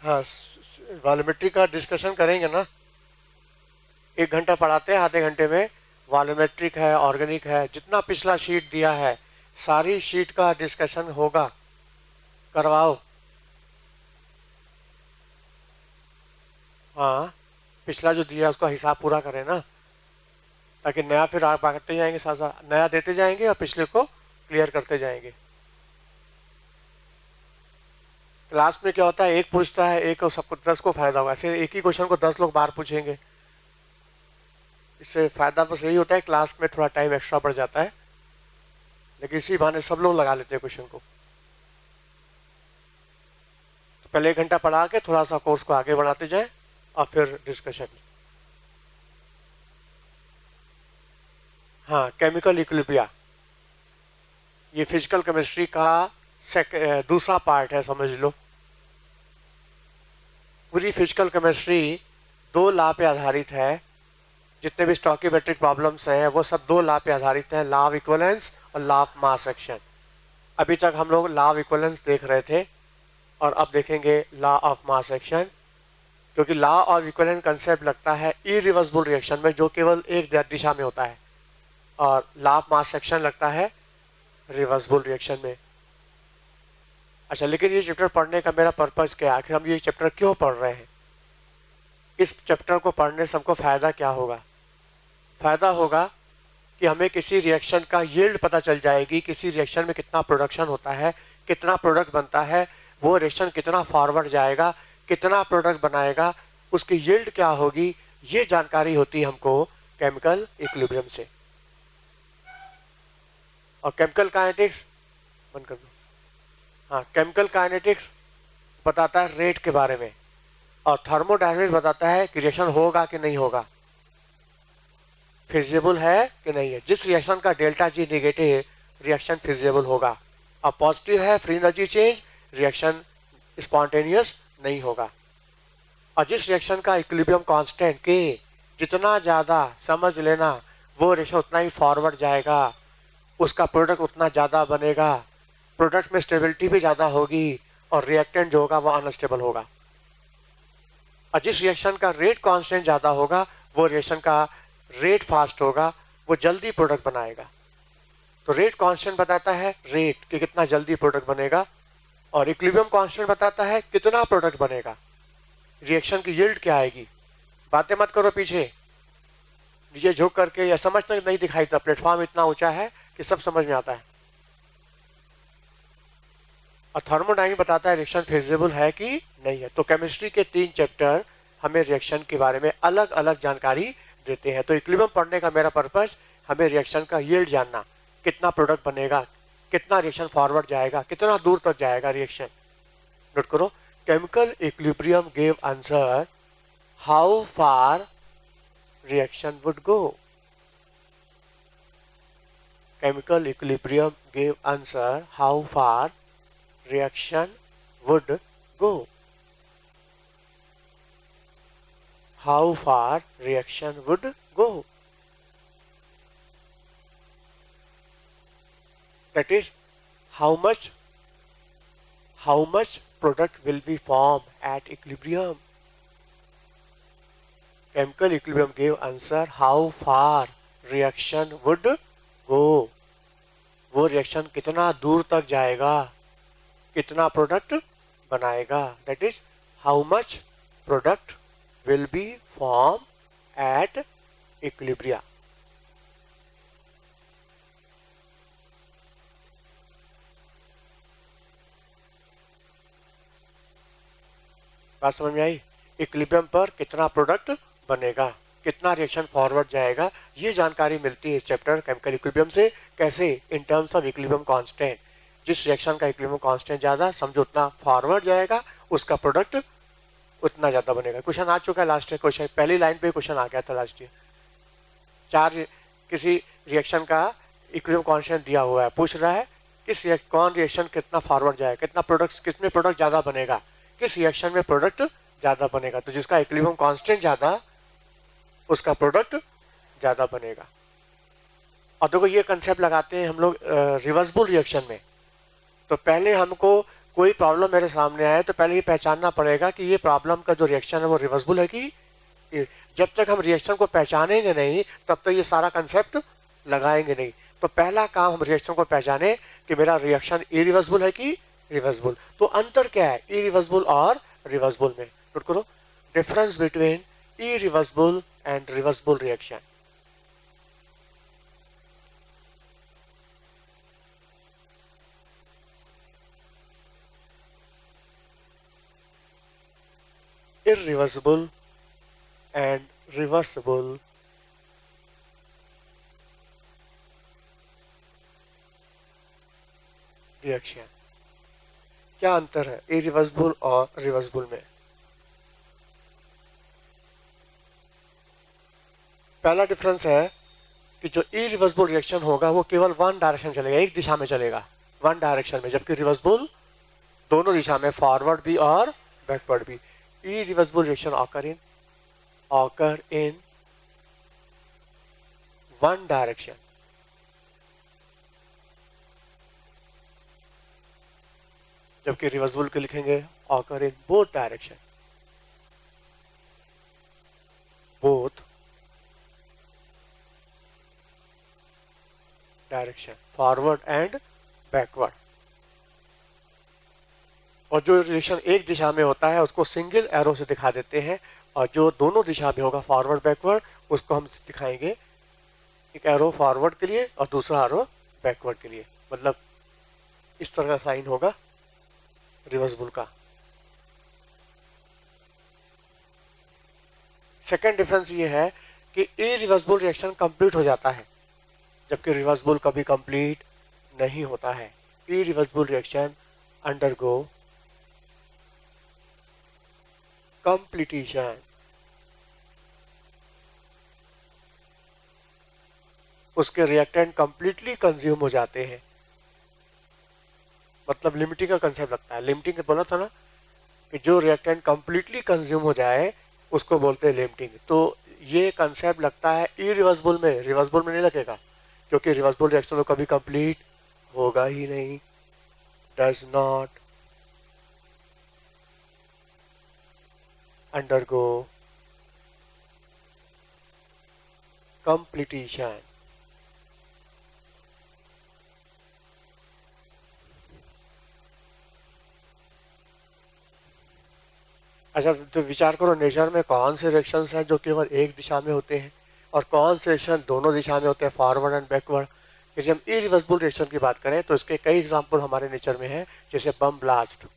हाँ, वॉल्यूमेट्री का डिस्कशन करेंगे ना। 1 घंटा पढ़ाते हैं, आधे घंटे में वॉल्यूमेट्रिक है, ऑर्गेनिक है, जितना पिछला शीट दिया है सारी शीट का डिस्कशन होगा। करवाओ। हाँ, पिछला जो दिया है उसका हिसाब पूरा करें ना, ताकि नया फिर आप बांटते जाएंगे, साथ साथ नया देते जाएंगे और पिछले को क्लियर करते जाएंगे। क्लास में क्या होता है, एक पूछता है, एक और सबको 10 को फायदा होगा। ऐसे एक ही क्वेश्चन को 10 लोग बार पूछेंगे, इससे फायदा बस यही होता है क्लास में थोड़ा टाइम एक्स्ट्रा बढ़ जाता है, लेकिन इसी बहाने सब लोग लगा लेते हैं क्वेश्चन को। तो पहले 1 घंटा पढ़ा के थोड़ा सा कोर्स को आगे बढ़ाते जाए और फिर डिस्कशन। हाँ, केमिकल इक्विलिब्रिया, ये फिजिकल केमिस्ट्री का दूसरा पार्ट है, समझ लो। पूरी फिजिकल केमिस्ट्री 2 लॉ पे आधारित है। जितने भी स्टॉकियोमेट्रिक प्रॉब्लम्स हैं वो सब 2 लॉ पे आधारित हैं, लॉ ऑफ इक्विवेलेंस और लॉ ऑफ मास एक्शन। अभी तक हम लोग लॉ ऑफ इक्विवेलेंस देख रहे थे और अब देखेंगे लॉ ऑफ मास एक्शन, क्योंकि लॉ ऑफ इक्विवेलेंस कंसेप्ट लगता है इरिवर्सिबल रिएक्शन में, जो केवल एक दिशा में होता है, और लॉ ऑफ मास एक्शन लगता है रिवर्सिबल रिएक्शन में। अच्छा, लेकिन ये चैप्टर पढ़ने का मेरा पर्पज क्या है, आखिर हम ये चैप्टर क्यों पढ़ रहे हैं? इस चैप्टर को पढ़ने से हमको फायदा क्या होगा? फायदा होगा कि हमें किसी रिएक्शन का यील्ड पता चल जाएगी, किसी रिएक्शन में कितना प्रोडक्शन होता है, कितना प्रोडक्ट बनता है, वो रिएक्शन कितना फॉरवर्ड जाएगा, कितना प्रोडक्ट बनाएगा, उसकी यील्ड क्या होगी, ये जानकारी होती है हमको केमिकल इक्विलिब्रियम से। और केमिकल काइनेटिक्स बंद कर दो। हाँ, केमिकल काइनेटिक्स बताता है रेट के बारे में, और थर्मोडायनेमिक्स बताता है कि रिएक्शन होगा कि नहीं होगा, फिजिबल है कि नहीं है। जिस रिएक्शन का delta G negative, reaction feasible होगा, और पॉजिटिव है free energy change, reaction spontaneous नहीं होगा। और जिस रिएक्शन का इक्विलिब्रियम कांस्टेंट के जितना ज़्यादा समझ लेना, वो रिएक्शन उतना ही फॉरवर्ड जाएगा, उसका प्रोडक्ट उतना ज़्यादा बनेगा, प्रोडक्ट में स्टेबिलिटी भी ज़्यादा होगी, और रिएक्टेंट जो होगा वो अनस्टेबल होगा। और जिस रिएक्शन का रेट कांस्टेंट ज़्यादा होगा, वो रिएक्शन का रेट फास्ट होगा, वो जल्दी प्रोडक्ट बनाएगा। तो रेट कांस्टेंट बताता है रेट कि कितना जल्दी प्रोडक्ट बनेगा, और इक्विलिब्रियम कांस्टेंट बताता है कितना प्रोडक्ट बनेगा, रिएक्शन की यील्ड क्या आएगी। बातें मत करो पीछे, नीचे झुक करके, या समझ तक नहीं दिखाई देता, प्लेटफॉर्म इतना ऊंचा है कि सब समझ में आता है। और थर्मोडायनामिक्स बताता है रिएक्शन फिजिबल है कि नहीं है। तो केमिस्ट्री के 3 चैप्टर हमें रिएक्शन के बारे में अलग अलग जानकारी देते हैं। तो इक्विलिब्रियम पढ़ने का मेरा पर्पस हमें रिएक्शन का यील्ड जानना, कितना प्रोडक्ट बनेगा, कितना रिएक्शन फॉरवर्ड जाएगा, कितना दूर तक जाएगा रिएक्शन। नोट करो, chemical equilibrium give answer how far reaction would go. Chemical equilibrium gave answer how far reaction would go. How far reaction would go. That is, how much product will be formed at equilibrium. Chemical equilibrium gave answer how far reaction would go. वो reaction कितना दूर तक जाएगा, कितना product बनाएगा। That is how much product will be form at equilibria. बात समझ में आई? इक्विलिब्रियम पर कितना प्रोडक्ट बनेगा, कितना रिएक्शन फॉरवर्ड जाएगा, ये जानकारी मिलती है इस चैप्टर केमिकल इक्विलिब्रियम से। कैसे? In terms of equilibrium constant. जिस रिएक्शन का इक्विलिब्रियम कांस्टेंट ज़्यादा, समझो उतना फॉरवर्ड जाएगा, उसका प्रोडक्ट उतना ज़्यादा बनेगा। क्वेश्चन आ चुका है, लास्ट क्वेश्चन पहली लाइन पे क्वेश्चन आ गया था लास्ट ईयर। किसी रिएक्शन का इक्विलिब्रियम कांस्टेंट दिया हुआ है, पूछ रहा है कौन रिएक्शन कितना फॉरवर्ड जाएगा, कितना प्रोडक्ट, किसमें प्रोडक्ट ज़्यादा बनेगा, किस रिएक्शन में प्रोडक्ट ज़्यादा बनेगा। तो जिसका इक्विलिब्रियम कांस्टेंट ज़्यादा, उसका प्रोडक्ट ज़्यादा बनेगा। और देखो, ये कंसेप्ट लगाते हैं हम लोग रिवर्सिबल रिएक्शन में। तो पहले हमको कोई प्रॉब्लम मेरे सामने आए तो पहले ये पहचानना पड़ेगा कि ये प्रॉब्लम का जो रिएक्शन है वो रिवर्सिबल है कि जब तक हम रिएक्शन को पहचानेंगे नहीं तब तक ये सारा कंसेप्ट लगाएंगे नहीं। तो पहला काम हम रिएक्शन को पहचाने कि मेरा रिएक्शन इरिवर्सिबल है कि रिवर्सिबल। तो अंतर क्या है इरिवर्सिबल और रिवर्सिबल में? नोट करो, difference between irreversible and reversible reaction. irreversible and reversible reaction. क्या अंतर है इरिवर्सिबल और रिवर्सिबल में? पहला डिफरेंस है कि जो इरिवर्सिबल रिएक्शन होगा वो केवल वन डायरेक्शन चलेगा, एक दिशा में चलेगा, वन डायरेक्शन में, जबकि रिवर्सिबल दोनों दिशा में, फॉरवर्ड भी और बैकवर्ड भी। irreversible reaction occur in one direction, जबकि रिवर्सिबल के लिखेंगे occur in both direction, both direction, forward and backward। और जो रिएक्शन एक दिशा में होता है उसको सिंगल एरो से दिखा देते हैं, और जो दोनों दिशा में होगा फॉरवर्ड बैकवर्ड उसको हम दिखाएंगे एक एरो फॉरवर्ड के लिए और दूसरा एरो बैकवर्ड के लिए। मतलब इस तरह का साइन होगा रिवर्सिबल का। सेकेंड डिफरेंस ये है कि इरिवर्सिबल रिएक्शन कंप्लीट हो जाता है, जबकि रिवर्सिबल कभी कंप्लीट नहीं होता है। इरिवर्सिबल रिएक्शन अंडरगो कंप्लीटिशन, उसके रिएक्टेंट कंप्लीटली कंज्यूम हो जाते हैं। मतलब लिमिटिंग का कंसेप्ट लगता है। लिमिटिंग बोला था ना कि जो रिएक्टेंट कंप्लीटली कंज्यूम हो जाए उसको बोलते हैं लिमिटिंग। तो ये कंसेप्ट लगता है इरिवर्सिबल में, रिवर्सिबल में नहीं लगेगा, क्योंकि रिवर्सिबल रिएक्शन तो कभी कंप्लीट होगा ही नहीं, डज नॉट undergo completion। अच्छा, तो विचार करो नेचर में कौन से रिएक्शंस हैं जो केवल एक दिशा में होते हैं और कौन से रिएक्शन दोनों दिशा में होते हैं, फॉरवर्ड एंड बैकवर्ड। यदि हम इरिवर्सिबल रिएक्शन की बात करें तो इसके कई एग्जांपल हमारे नेचर में है, जैसे बम ब्लास्ट।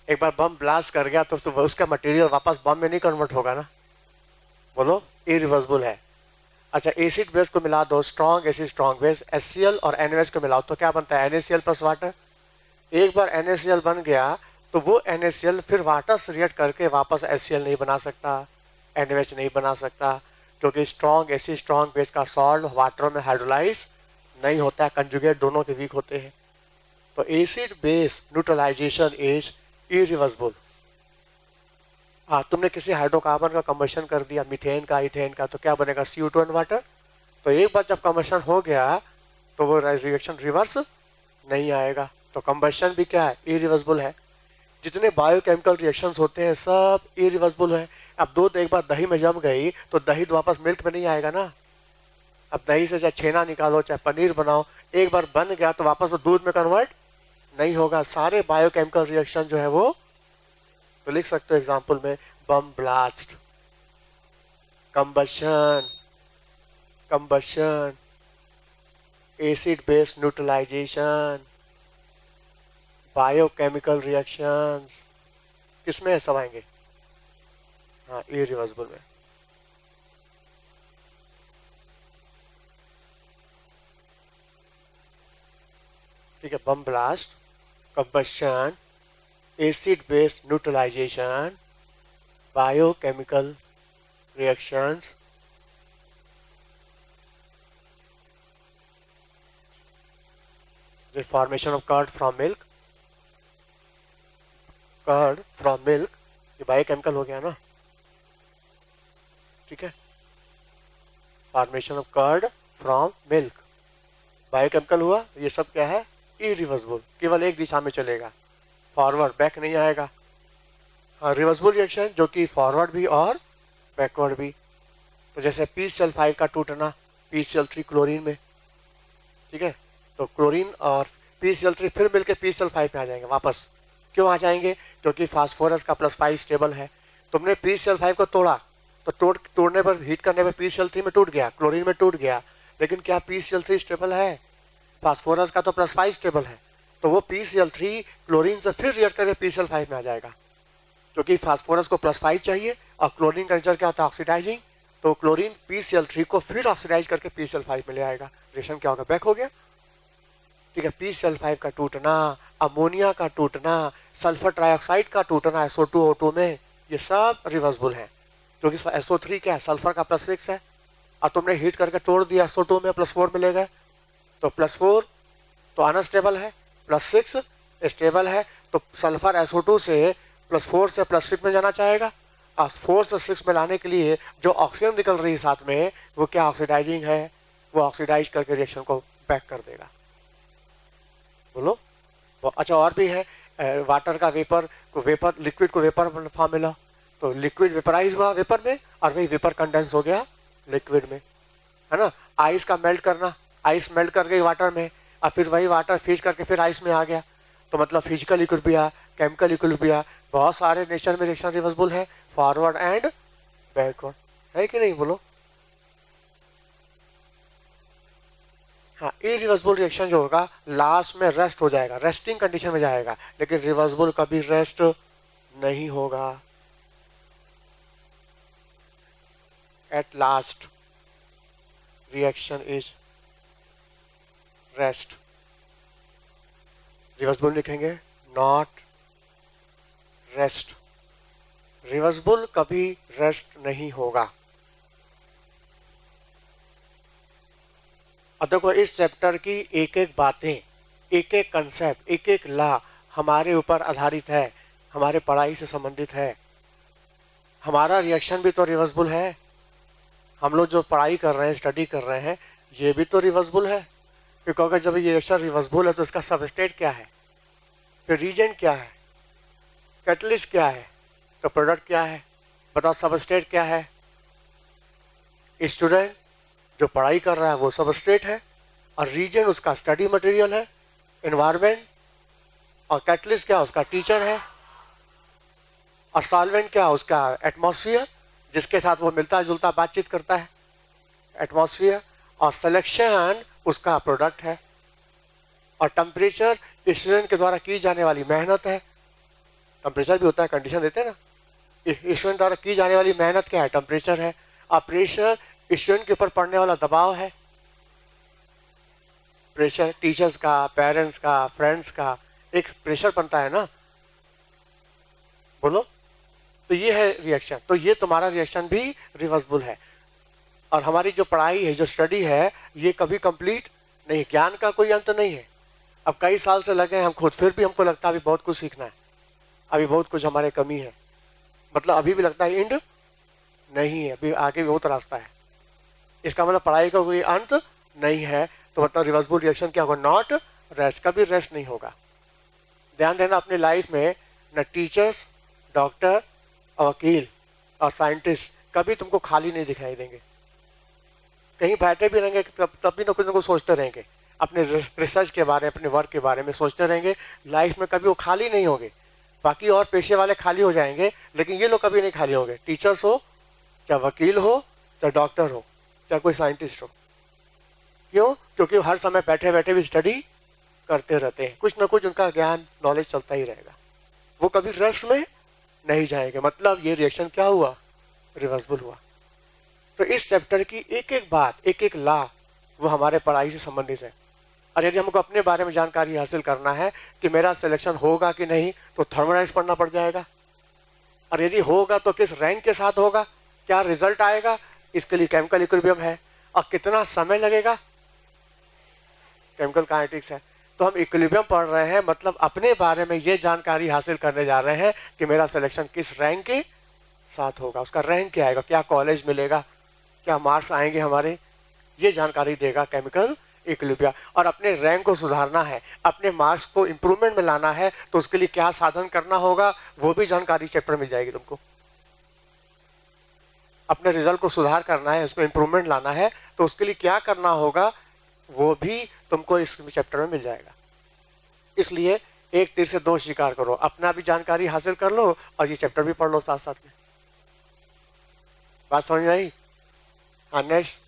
एक बार बम ब्लास्ट कर गया तो उसका मटेरियल वापस बम में नहीं कन्वर्ट होगा ना, बोलो इरिवर्सिबल है। अच्छा, एसिड बेस को मिला दो, strong acid strong base, HCl और NaOH को मिलाओ तो क्या बनता है NaCl प्लस वाटर। एक बार NaCl बन गया तो वो NaCl फिर वाटर से रिएक्ट करके वापस HCl नहीं बना सकता, NaOH नहीं बना सकता, क्योंकि स्ट्रॉन्ग एसिड स्ट्रॉन्ग बेस का सॉल्ट वाटर में हाइड्रोलाइज नहीं होता है, कंजुगेट दोनों के वीक होते हैं। तो acid base neutralization is irreversible. हाँ, तुमने किसी हाइड्रोकार्बन का कंबशन कर दिया, मीथेन का, इथेन का, तो क्या बनेगा CO2 एंड वाटर। तो एक बार जब कंबशन हो गया तो वो रिएक्शन रिवर्स नहीं आएगा। तो कंबशन भी क्या है इरिवर्सिबल है। जितने बायोकेमिकल रिएक्शंस होते हैं सब इरिवर्सिबल है। अब दूध एक बार दही में जम गई तो दही तो वापस मिल्क में नहीं आएगा ना। अब दही से चाहे छेना निकालो चाहे पनीर बनाओ, एक बार बन गया तो वापस वो दूध में कन्वर्ट नहीं होगा। सारे बायोकेमिकल रिएक्शन जो है वो तो लिख सकते हो एग्जांपल में bomb blast, combustion, acid base neutralization, biochemical reactions, किसमें सब आएंगे? हाँ, इरिवर्सिबल में। ठीक है, bomb blast, combustion, acid base neutralization, biochemical reactions, the formation of curd from milk, curd from milk, ये बायोकेमिकल हो गया ना। ठीक है, formation of curd from milk biochemical हुआ। ये सब क्या है इरिवर्सिबल, केवल एक दिशा में चलेगा, फॉरवर्ड बैक नहीं आएगा। हाँ, रिवर्सिबल रिएक्शन जो कि फॉरवर्ड भी और बैकवर्ड भी। तो जैसे PCl5 का टूटना PCl3 क्लोरीन में, ठीक है, तो क्लोरीन और PCl3 फिर मिलकर PCl5 में आ जाएंगे वापस। क्यों आ जाएंगे? क्योंकि फास्फोरस का +5 स्टेबल है। तुमने PCl5 को तोड़ा तो तोड़ने पर, हीट करने पर PCl3 में टूट गया, क्लोरीन में टूट गया, लेकिन क्या PCl3 स्टेबल है? फास्फोरस का तो +5 स्टेबल है, तो वो PCl3 क्लोरीन से फिर रिएक्ट करके PCl5 में आ जाएगा, क्योंकि फास्फोरस को +5 चाहिए और क्लोरीन का नेचर क्या होता है? ऑक्सीडाइजिंग। तो क्लोरीन PCl3 को फिर ऑक्सीडाइज करके PCl5 में ले आएगा। रिएक्शन क्या होगा? बैक हो गया, ठीक है। PCl5 का टूटना, अमोनिया का टूटना, सल्फर ट्राइऑक्साइड का टूटना SO2O2 में, ये सब रिवर्सिबल है, क्योंकि SO3 क्या है? सल्फर का +6 है, और तुमने हीट करके तोड़ दिया, SO2 में +4 मिलेगा, तो +4 तो अनस्टेबल है, +6 स्टेबल है, तो सल्फर SO2 से +4 से +6 में जाना चाहेगा, और 4 से 6 में लाने के लिए जो ऑक्सीजन निकल रही है साथ में, वो क्या? ऑक्सीडाइजिंग है, वो ऑक्सीडाइज करके रिएक्शन को बैक कर देगा। बोलो। अच्छा, और भी है, वाटर का वेपर लिक्विड को वेपर फॉर्म मिला, तो लिक्विड वेपराइज हुआ वेपर में, और वही वेपर कंडेंस हो गया लिक्विड में, है ना। आइस का मेल्ट करना, आइस मेल्ट कर गई वाटर में, और फिर वही वाटर फ्रीज करके फिर आइस में आ गया, तो मतलब फिजिकल इक्विलिब्रियम, केमिकल इक्विलिब्रियम, बहुत सारे नेचर में रिएक्शन रिवर्सिबल है, फॉरवर्ड एंड बैकवर्ड, है कि नहीं? बोलो। हाँ, इरिवर्सिबल रिएक्शन जो होगा लास्ट में रेस्ट हो जाएगा, रेस्टिंग कंडीशन में जाएगा, लेकिन रिवर्सिबल कभी रेस्ट नहीं होगा। At last reaction is rest. Reversible लिखेंगे नॉट रेस्ट। रिवर्सिबल कभी रेस्ट नहीं होगा। अब देखो, इस चैप्टर की एक एक बातें, एक एक कंसेप्ट, एक एक लॉ हमारे ऊपर आधारित है, हमारे पढ़ाई से संबंधित है। हमारा रिएक्शन भी तो रिवर्सिबल है, हम लोग जो पढ़ाई कर रहे हैं, स्टडी कर रहे हैं, ये भी तो रिवर्सिबल है, क्योंकि अगर जब ये रिएक्शन रिवर्सिबल है तो इसका सबस्ट्रेट क्या है, फिर रीजेंट क्या है, कैटलिस्ट क्या है, तो प्रोडक्ट क्या है, बताओ सबस्ट्रेट क्या है। स्टूडेंट जो पढ़ाई कर रहा है वो सबस्ट्रेट है, और रीजन उसका स्टडी मटेरियल है, एनवायरनमेंट, और कैटलिस्ट क्या? उसका टीचर है, और सॉल्वेंट क्या? उसका एटमॉस्फेयर, जिसके साथ वो मिलता जुलता बातचीत करता है, एटमॉस्फेयर, और सिलेक्शन उसका प्रोडक्ट है, और टेम्परेचर स्टूडेंट के द्वारा की जाने वाली मेहनत है। टेम्परेचर भी होता है, कंडीशन देते हैं ना, स्टूडेंट द्वारा की जाने वाली मेहनत क्या है? टेम्परेचर है, और प्रेशर स्टूडेंट के ऊपर पड़ने वाला दबाव है। प्रेशर टीचर्स का, पेरेंट्स का, फ्रेंड्स का एक प्रेशर बनता है ना, बोलो। तो ये है रिएक्शन, तो ये तुम्हारा रिएक्शन भी रिवर्सिबल है। और हमारी जो पढ़ाई है, जो स्टडी है, ये कभी कंप्लीट नहीं, ज्ञान का कोई अंत नहीं है। अब कई साल से लगे हैं हम खुद, फिर भी हमको लगता है अभी बहुत कुछ सीखना है, अभी बहुत कुछ हमारे कमी है, मतलब अभी भी लगता है एंड नहीं है, अभी आगे भी बहुत रास्ता है। इसका मतलब पढ़ाई का कोई अंत नहीं है, तो मतलब रिवर्सिबल रिएक्शन क्या होगा? नॉट रेस्ट, कभी रेस्ट नहीं होगा। ध्यान देना, अपनी लाइफ में न टीचर्स, डॉक्टर और वकील और साइंटिस्ट कभी तुमको खाली नहीं दिखाई देंगे, कहीं बैठे भी रहेंगे तब भी ना कुछ सोचते रहेंगे, अपने रिसर्च के बारे में, अपने वर्क के बारे में सोचते रहेंगे। लाइफ में कभी वो खाली नहीं होंगे। बाकी और पेशे वाले खाली हो जाएंगे, लेकिन ये लोग कभी नहीं खाली होंगे, टीचर्स हो, चाहे वकील हो, चाहे डॉक्टर हो, चाहे कोई साइंटिस्ट हो। क्यों? क्योंकि हर समय बैठे बैठे भी स्टडी करते रहते हैं, कुछ ना कुछ उनका ज्ञान, नॉलेज चलता ही रहेगा, वो कभी रेस्ट में नहीं जाएंगे। मतलब ये रिएक्शन क्या हुआ? रिवर्सिबल हुआ। तो इस चैप्टर की एक एक बात, एक एक लॉ, वो हमारे पढ़ाई से संबंधित है। और यदि हमको अपने बारे में जानकारी हासिल करना है कि मेरा सिलेक्शन होगा कि नहीं, तो थर्मोडायनेमिक्स पढ़ना पड़ जाएगा। और यदि होगा तो किस रैंक के साथ होगा, क्या रिजल्ट आएगा, इसके लिए केमिकल इक्विलिब्रियम है, और कितना समय लगेगा, केमिकल काइनेटिक्स है। तो हम इक्विलिब्रियम पढ़ रहे हैं, मतलब अपने बारे में ये जानकारी हासिल करने जा रहे हैं कि मेरा सिलेक्शन किस रैंक के साथ होगा, उसका रैंक क्या आएगा, क्या कॉलेज मिलेगा, क्या मार्क्स आएंगे हमारे, ये जानकारी देगा केमिकल इक्विलिब्रियम। और अपने रैंक को सुधारना है, अपने मार्क्स को इंप्रूवमेंट में लाना है, तो उसके लिए क्या साधन करना होगा वो भी जानकारी चैप्टर मिल जाएगी तुमको। अपने रिजल्ट को सुधार करना है, उसको इंप्रूवमेंट लाना है, तो उसके लिए क्या करना होगा वो भी तुमको इस चैप्टर में मिल जाएगा। इसलिए एक तीर से दो शिकार करो, अपना भी जानकारी हासिल कर लो और ये चैप्टर भी पढ़ लो साथ साथ में। बात समझ में आई? हाँ, नेक्स्ट।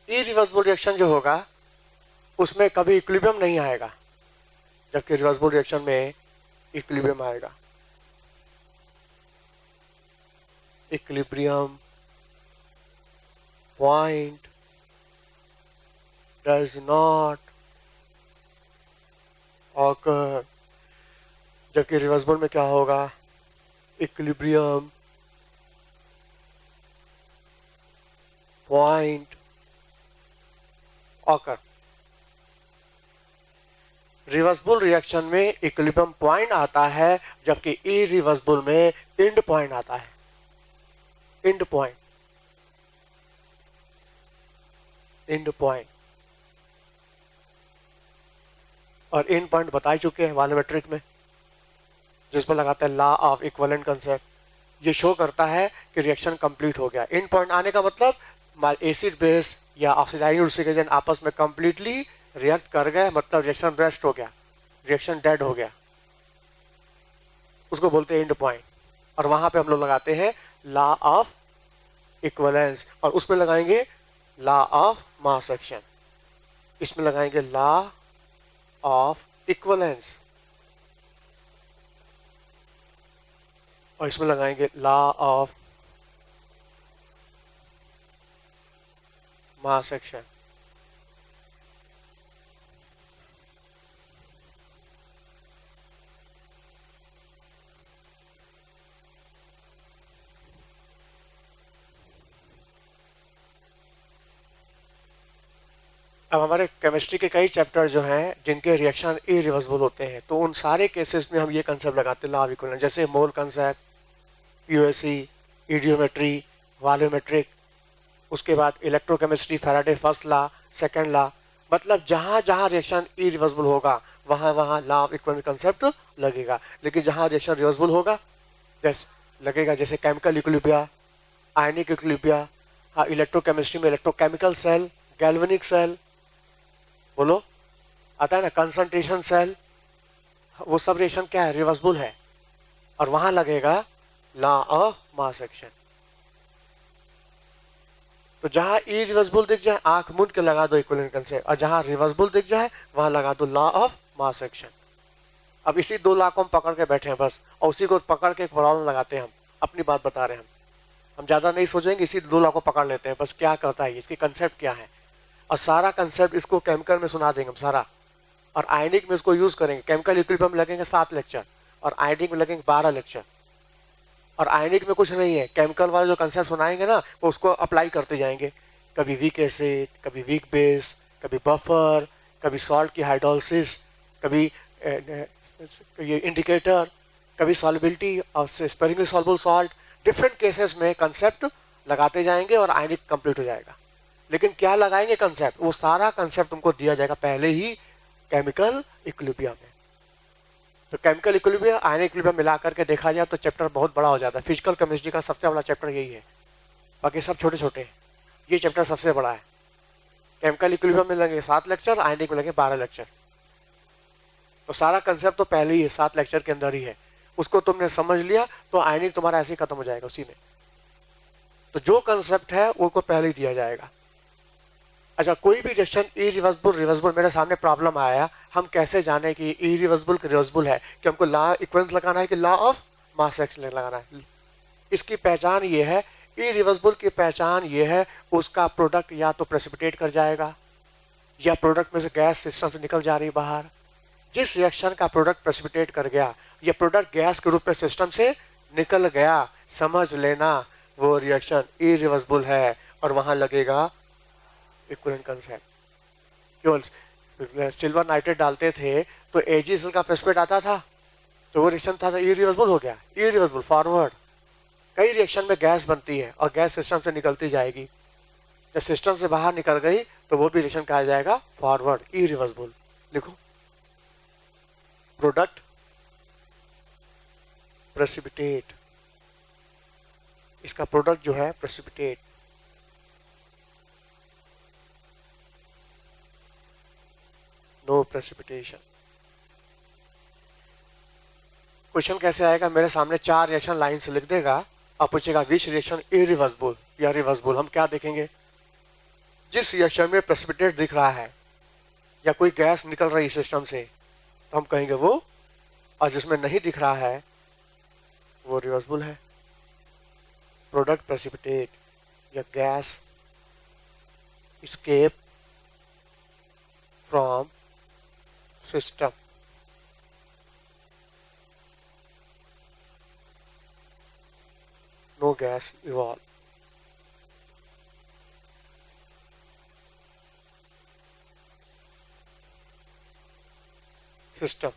इरिवर्सिबल रिएक्शन जो होगा उसमें कभी इक्विलिब्रियम नहीं आएगा, जबकि रिवर्सिबल रिएक्शन में इक्विलिब्रियम आएगा। Equilibrium point does not occur, जबकि रिवर्सिबल में क्या होगा, equilibrium point occur. Reversible reaction में इक्विलिब्रियम पॉइंट आता है, जबकि इरिवर्सिबल में एंड पॉइंट आता है। एंड पॉइंट, एंड पॉइंट और एंड पॉइंट बता चुके हैं वॉल्यूमेट्रिक में, जिस पर लगाता है लॉ ऑफ इक्विवेलेंट कंसेप्ट। ये शो करता है कि रिएक्शन कंप्लीट हो गया। एंड पॉइंट आने का मतलब एसिड बेस या ऑक्सीडाइज्ड एजेंट आपस में कंप्लीटली रिएक्ट कर गए, मतलब रिएक्शन रेस्ट हो गया, रिएक्शन डेड हो गया, उसको बोलते हैं एंड पॉइंट। और वहां पे हम लोग लगाते हैं लॉ ऑफ इक्विवेलेंस, और उसमें लगाएंगे लॉ ऑफ मास एक्शन, इसमें लगाएंगे लॉ ऑफ इक्विवेलेंस, और इसमें लगाएंगे लॉ ऑफ मास एक्शन। अब हमारे केमिस्ट्री के कई चैप्टर जो हैं जिनके रिएक्शन इरिवर्सिबल होते हैं, तो उन सारे केसेस में हम ये कंसेप्ट लगाते हैं लॉ ऑफ इक्विवेलेंस, जैसे मोल कंसेप्ट, पीओएसी, इडियोमेट्री, वॉल्यूमेट्रिक, उसके बाद electrochemistry, Faraday first law, second law. मतलब जहां जहां रिएक्शन इरिवर्सिबल होगा वहां वहां लॉ ऑफ इक्विवेलेंस कंसेप्ट लगेगा, लेकिन जहां रिएक्शन रिवर्सिबल होगा जैसे लगेगा, जैसे केमिकल इक्विलिब्रिया, आयनिक इक्विलिब्रिया, हाँ, इलेक्ट्रोकेमिस्ट्री में इलेक्ट्रोकेमिकल सेल, गैल्वेनिक सेल, बोलो आता है ना, कंसंट्रेशन सेल, वो सब रिएक्शन क्या है, रिवर्सिबल है, और वहां लगेगा लॉ ऑफ मास एक्शन। तो जहां इरिवर्सिबल दिख जाए आंख मूंद के लगा दो इक्विवेलेंट कंसेप्ट, और जहां रिवर्सिबल दिख जाए वहां लगा दो लॉ ऑफ मास एक्शन। अब इसी दो लॉ को हम पकड़ के बैठे हैं बस, और उसी को पकड़ के एक प्रॉब्लम लगाते हैं। हम अपनी बात बता रहे हैं, हम ज्यादा नहीं सोचेंगे, इसी दो लॉ को पकड़ लेते हैं बस, क्या करता है इसकी कंसेप्ट क्या है, और सारा कंसेप्ट इसको केमिकल में सुना देंगे हम सारा, और आयनिक में इसको यूज करेंगे। केमिकल इक्विलिब्रियम में लगेंगे 7 लेक्चर, और आयनिक में लगेंगे 12 लेक्चर। और आयनिक में कुछ नहीं है, केमिकल वाले जो कंसेप्ट सुनाएंगे ना वो उसको अप्लाई करते जाएंगे, कभी वीक एसिड, कभी वीक बेस, कभी बफर, कभी सॉल्ट की हाइड्रोलिसिस, कभी ये इंडिकेटर, कभी सॉल्युबिलिटी और sparingly soluble salt. Different cases में कंसेप्ट लगाते जाएंगे और आयनिक कंप्लीट हो जाएगा। लेकिन क्या लगाएंगे कंसेप्ट, वो सारा कंसेप्ट तुमको दिया जाएगा पहले ही केमिकल इक्विलिब्रियम में। तो केमिकल इक्विलिब्रियम, आयनिक इक्विलिब्रियम मिला करके देखा जाए तो चैप्टर बहुत बड़ा हो जाता है। फिजिकल केमिस्ट्री का सबसे बड़ा चैप्टर यही है, बाकी सब छोटे छोटे हैं, ये चैप्टर सबसे बड़ा है। केमिकल इक्विलिब्रियम में लगेंगे 7 लेक्चर, आयनिक में लगेंगे 12 लेक्चर। तो सारा कंसेप्ट तो पहले ही है, 7 लेक्चर के अंदर ही है। उसको तुमने समझ लिया तो आयनिक तुम्हारा ऐसे ही खत्म हो जाएगा उसी में। तो जो कंसेप्ट है वो को पहले ही दिया जाएगा। अच्छा, कोई भी रिएक्शन इरिवर्सिबल रिवर्सिबल, मेरे सामने प्रॉब्लम आया, हम कैसे जाने कि इरिवर्सिबल रिवर्सिबल है, कि हमको लॉ इक्विवेलेंस लगाना है कि लॉ ऑफ मास एक्शन लगाना है। इसकी पहचान ये है, इरिवर्सिबल की पहचान ये है, उसका प्रोडक्ट या तो प्रेसिपिटेट कर जाएगा या प्रोडक्ट में से गैस सिस्टम से निकल जा रही बाहर। जिस रिएक्शन का प्रोडक्ट प्रेसिपिटेट कर गया या प्रोडक्ट गैस के रूप में सिस्टम से निकल गया, समझ लेना वो रिएक्शन इरिवर्सिबल है, और वहां लगेगा इक्विवेलेंट कंसेप्ट। केवल सिल्वर नाइट्रेट डालते थे तो एजीएल का प्रेसिपिटेट आता था, तो वो रिएक्शन था इरिवर्सिबल हो गया, इरिवर्सिबल फॉरवर्ड। कई रिएक्शन में गैस बनती है और गैस सिस्टम से निकलती जाएगी, जब सिस्टम से बाहर निकल गई तो वो भी रिएक्शन कहा जाएगा फॉरवर्ड, इरिवर्सिबल। लिखो प्रोडक्ट प्रेसिपिटेट, इसका प्रोडक्ट जो है प्रेसिपिटेट। No precipitation. क्वेश्चन कैसे आएगा, मेरे सामने 4 रिएक्शन लाइन से लिख देगा और पूछेगा विच रिएक्शन इरिवर्सिबल या रिवर्सिबल। हम क्या देखेंगे, जिस रिएक्शन में प्रेसिपिटेट दिख रहा है या कोई गैस निकल रही है सिस्टम से तो हम कहेंगे वो, और जिसमें नहीं दिख रहा है वो रिवर्सिबल है। प्रोडक्ट प्रेसिपिटेट या gas escape from system, no gas evolve। System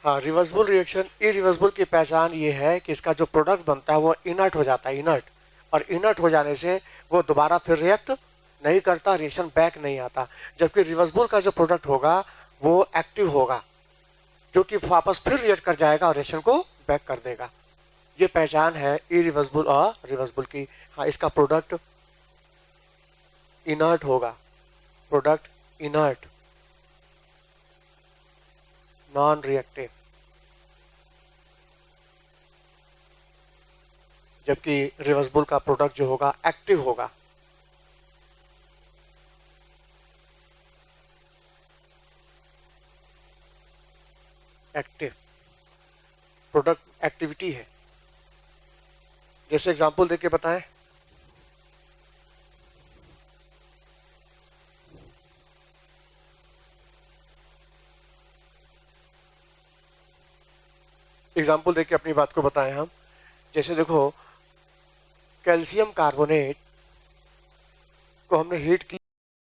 हाँ, रिवर्सिबल रिएक्शन इरिवर्सिबल की पहचान ये है कि इसका जो प्रोडक्ट बनता है वो इनर्ट हो जाता है, इनर्ट, और इनर्ट हो जाने से वो दोबारा फिर रिएक्ट नहीं करता, रिएक्शन बैक नहीं आता। जबकि रिवर्सिबल का जो प्रोडक्ट होगा वो एक्टिव होगा, जो कि वापस फिर रिएक्ट कर जाएगा और रिएक्शन को बैक कर देगा। ये पहचान है इरिवर्सिबल और रिवर्सिबल की। हाँ, इसका प्रोडक्ट इनर्ट होगा, प्रोडक्ट इनर्ट, नॉन रिएक्टिव। जबकि रिवर्सिबल का प्रोडक्ट जो होगा एक्टिव होगा। एक्टिव प्रोडक्ट एक्टिविटी है। जैसे एग्जांपल देके बताएं, एग्जांपल देके अपनी बात को बताएं हम। जैसे देखो, कैल्शियम कार्बोनेट को हमने हीट किया